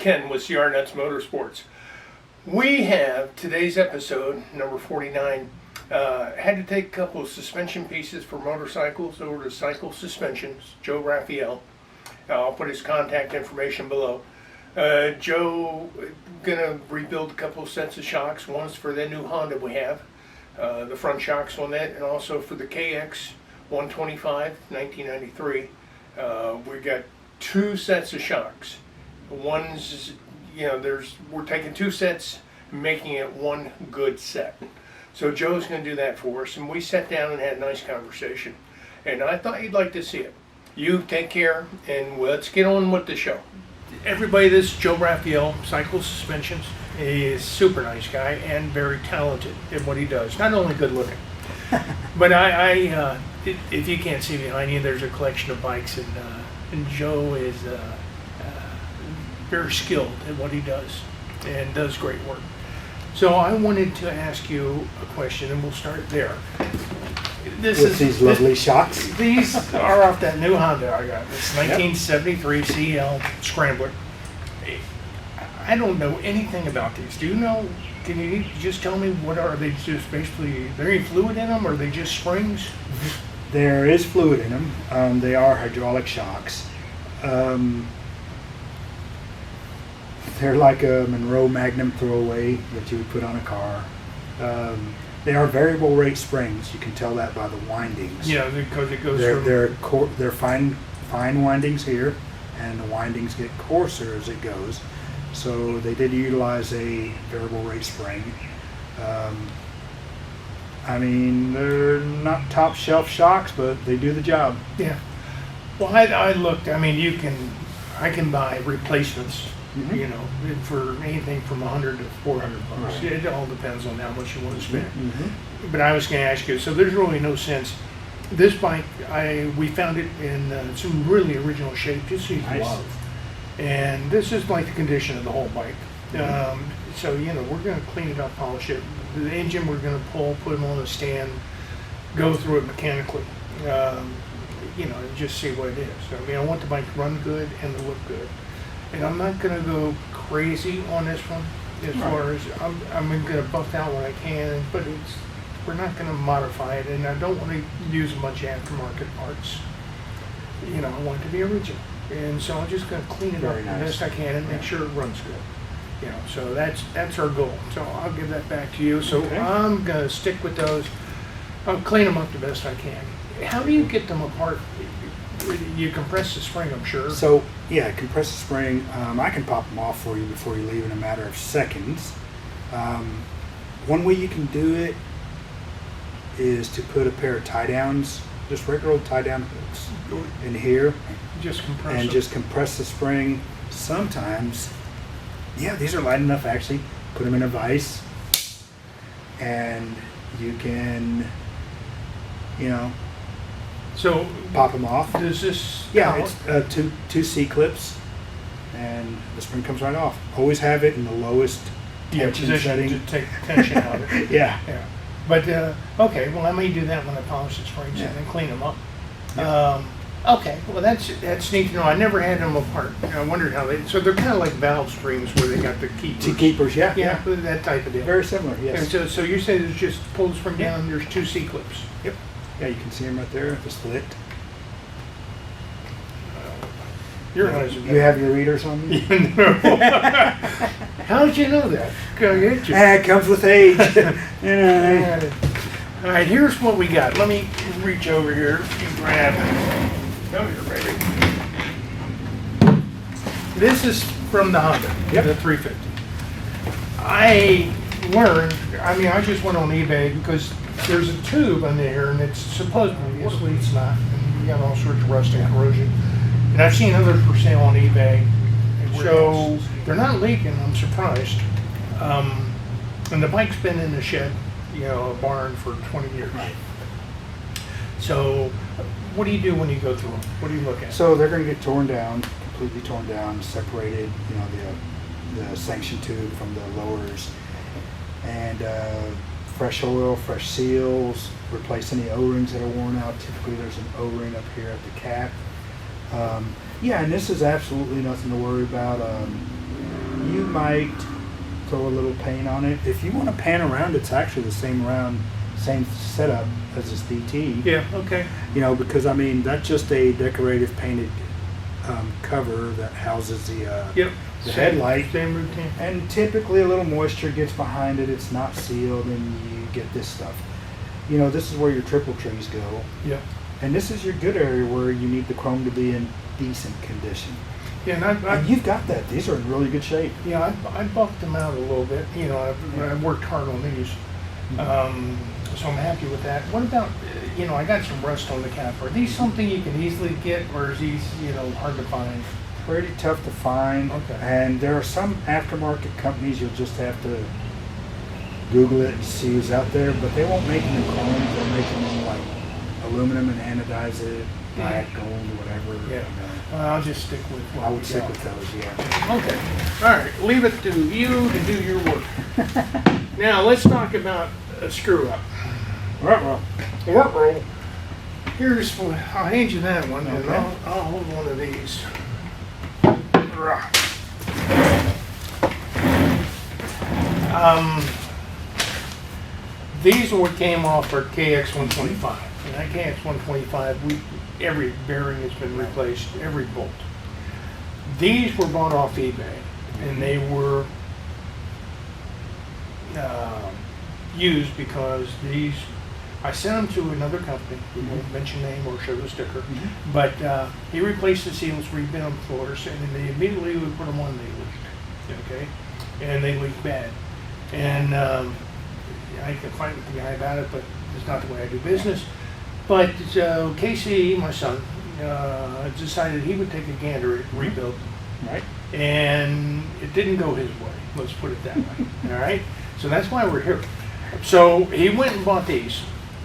Ken with CR Nuts Motorsports. We have today's episode, number 49. Had to take a couple of suspension pieces for motorcycles over to Cycle Suspensions, Joe Raphael. I'll put his contact information below. Joe gonna rebuild a couple of sets of shocks. One's for the new Honda we have, the front shocks on that, and also for the KX 125 1993. We got two sets of shocks. One's, we're taking two sets, making it one good set. So Joe's going to do that for us, and we sat down and had a nice conversation. And I thought you'd like to see it. You take care, and let's get on with the show. Everybody, this is Joe Raphael, Cycle Suspensions. He is a super nice guy and very talented at what he does. Not only good looking, but if you can't see behind you, there's a collection of bikes, and Joe is very skilled at what he does and does great work. So I wanted to ask you a question, and we'll start there. These lovely shocks. These are off that new Honda I got. It's 1973 CL Scrambler. I don't know anything about these. Do you know? Can you just tell me what are they? Just basically, is there any fluid in them, or are they just springs? There is fluid in them. They are hydraulic shocks. They're like a Monroe Magnum throwaway that you would put on a car. They are variable rate springs. You can tell that by the windings. Yeah, because it goes they're fine windings here, and the windings get coarser as it goes. So they did utilize a variable rate spring. They're not top shelf shocks, but they do the job. Yeah. Well, I looked. I can buy replacements. Mm-hmm. For anything from $100 to $400. Right. It all depends on how much you want to spend. Mm-hmm. But I was going to ask you, so there's really no sense. This bike, we found it in some really original shape, just so you can love. And this is like the condition of the whole bike. Mm-hmm. So we're going to clean it up, polish it. The engine we're going to put them on a stand, go through it mechanically. Just see what it is. I want the bike to run good and to look good. And I'm not going to go crazy on this one as far as I'm going to buff out what I can, but we're not going to modify it, and I don't want to use a bunch of aftermarket parts. I want it to be original, and so I'm just going to clean it up the best I can and make sure it runs good. So that's our goal. So I'll give that back to you. So I'm going to stick with those. I'll clean them up the best I can. How do you get them apart? You compress the spring, I'm sure. So, compress the spring. I can pop them off for you before you leave in a matter of seconds. One way you can do it is to put a pair of tie downs, just regular old tie down hooks in here. Just compress the spring. Sometimes, these are light enough actually. Put them in a vise, and you can, So pop them off. Does this? It's two C-clips, and the spring comes right off. Always have it in the lowest tension setting to take the tension out of it. Yeah. But okay, well I may do that when I polish the springs and then clean them up. Yeah. Okay, well that's neat to know. I never had them apart. I wondered how they. So they're kind of like valve springs where they got the keepers. T-keepers, yeah, that type of deal. Very similar, yes. And so you say there's just pull the spring down. There's two C-clips. Yep. Yeah, you can see them right there, the split. You have your readers on you? No. How did you know that? It comes with age. All right, here's what we got. Let me reach over here and grab. Oh, you're ready. This is from the Honda, the 350. I learned, I just went on eBay because there's a tube in there, and it's supposedly it's not. And you got all sorts of rust and corrosion. And I've seen others for sale on eBay. So they're not leaking, I'm surprised. And the bike's been in the shed, a barn for 20 years. Right. So what do you do when you go through them? What do you look at? So they're going to get torn down, completely torn down, separated, the sanction tube from the lowers. And fresh oil, fresh seals, replace any O-rings that are worn out. Typically there's an O-ring up here at the cap. And this is absolutely nothing to worry about. you might throw a little paint on it. If you want to pan around, it's actually the same setup as this DT. Yeah, okay. You know, because I mean that's just a decorative painted cover that houses the Yep. the headlight. Same routine. And typically a little moisture gets behind it. It's not sealed, and you get this stuff. You know, this is where your triple trees go, Yeah. and this is your good area where you need the chrome to be in decent condition. Yeah, and And you've got that. These are in really good shape. yeah, I buffed them out a little bit. You know, I've worked hard on these. So I'm happy with that. What about, you know, I got some rust on the cap. Are these something you can easily get, or is these, you know, hard to find? Pretty tough to find. Okay. And there are some aftermarket companies you'll just have to Google it and see who's out there, but they won't make them in chrome. They'll make them in like aluminum and anodize it, black, gold, or whatever. Yeah. I'll just stick with what I we would stick got. with those, yeah. Okay. All right. Leave it to you to do your work. Now let's talk about a screw up. Well, Ruh-roh. Here's what I'll hand you that one, and Okay. I'll hold one of these. Right. These are what came off our KX125. And that KX125, every bearing has been replaced, every bolt. These were bought off eBay, and they were used because these, I sent them to another company, we won't mention name or show the sticker, but he replaced the seals, rebent them floors, and then they immediately would put them on, they leaked, okay? And they leaked bad. And I can fight with the guy about it, but it's not the way I do business. But so Casey, my son, decided he would take a gander at rebuild, right. and it didn't go his way. Let's put it that way. All right. So that's why we're here. So he went and bought these,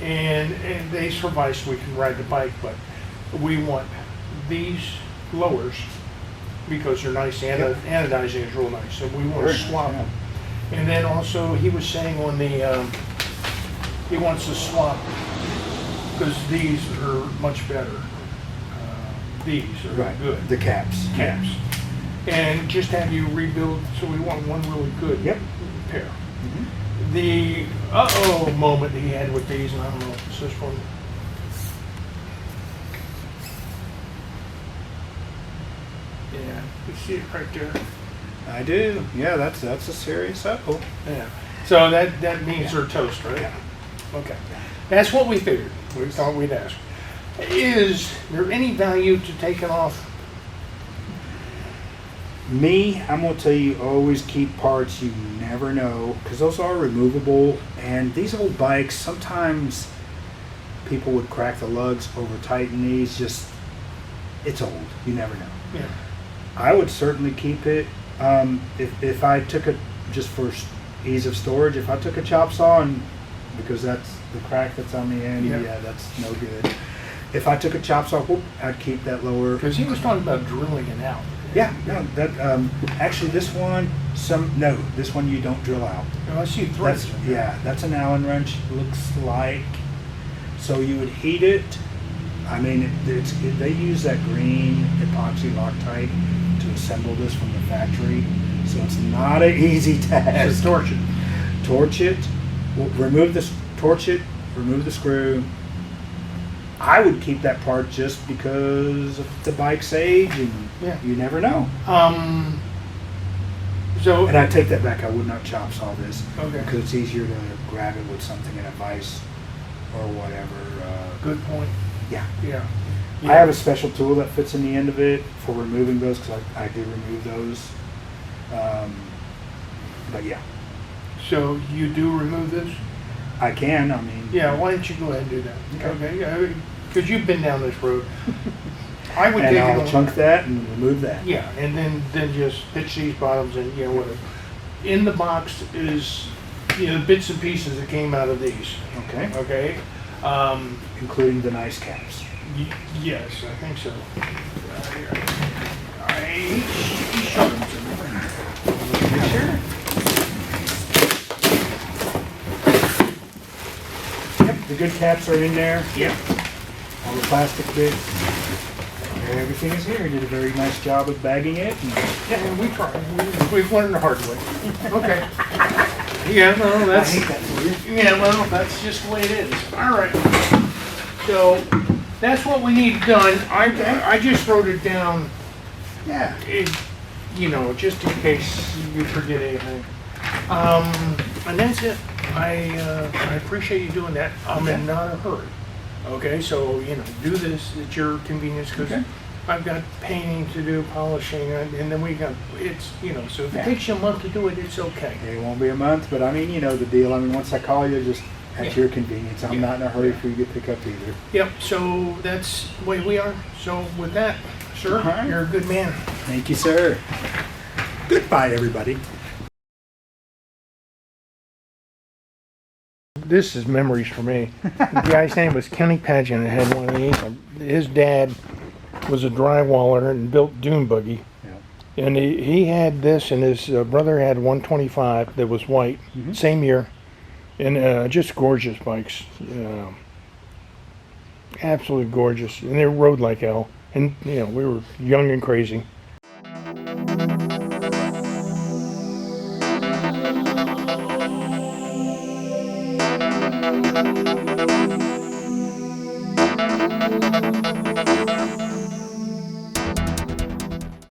and they suffice. We can ride the bike, but we want these lowers because they're nice. Anodizing is real nice, so we want Very to nice, swap yeah. them. And then also he was saying on the he wants to swap because these are much better. These are Right. good The caps. caps, and just have you rebuild. So we want one really good Yep. pair. Mhm. The uh-oh moment he had with these, and I don't know if it's this one. Yeah, you see it right there. I do. Yeah, that's a serious uh-oh. Yeah. So that means they're toast, right? Yeah. Okay. That's what we figured. We thought we'd ask. Is there any value to taking off? Me, I'm gonna tell you, always keep parts you never know, because those are removable. And these old bikes, sometimes people would crack the lugs over tighten these. Just, it's old. You never know. Yeah. I would certainly keep it. If I took it just for ease of storage, if I took a chop saw and because that's the crack that's on the end, Yeah. yeah, that's no good. If I took a chop saw, whoop, I'd keep that lower. Because he was talking about drilling it out. Yeah, no, that actually this one, this one you don't drill out. Oh, I see threads. That's an Allen wrench. Looks like. So you would heat it. I mean, they use that green epoxy Loctite to assemble this from the factory, so it's not an easy task. Just torch it. Torch it. Torch it. Remove the screw. I would keep that part just because of the bike's age, and Yeah. you never know. So And I take that back. I would not chop saw this Okay. because it's easier to grab it with something in a vise or whatever. good point. Yeah. Yeah. I have a special tool that fits in the end of it for removing those because I do remove those. But yeah, So you do remove this? I can. I mean, Yeah. Why don't you go ahead and do that? Okay. Because you've been down this road. I would and take I'll it on. chunk that and remove that. Yeah, and then just pitch these bottoms and whatever. In the box is bits and pieces that came out of these. Okay. Okay. Including the nice caps. Yes, I think so. He showed them to me. Sure. Yep. The good caps are in there. Yeah. All the plastic bits. Everything is here. You did a very nice job of bagging it. And Yeah, we tried. We've learned the hard way. Okay. Yeah, well, I that's, hate that for you. yeah, well, that's just the way it is. All right. So that's what we need done. I just wrote it down, Yeah. you know, just in case you forget anything. And that's it. I appreciate you doing that. I'm in not a hurry. Okay, so, you know, do this at your convenience, because Okay. I've got painting to do, polishing, and then we got, it's, you know, so if it Yeah. takes you a month to do it, it's okay. It won't be a month, but I mean, you know the deal. I mean, once I call you, just at Yeah. your convenience. I'm Yeah. not in a hurry for you to pick up either. Yep, so that's the way we are. So with that, sir, All right. you're a good man. Thank you, sir. Goodbye, everybody. This is memories for me. The guy's name was Kenny Pageant. It had one of these. His dad was a drywaller and built dune buggy. Yeah. And he had this, and his brother had 125 that was white, Mhm. same year. And just gorgeous bikes. Absolutely gorgeous. And they rode like hell. And, you know, we were young and crazy.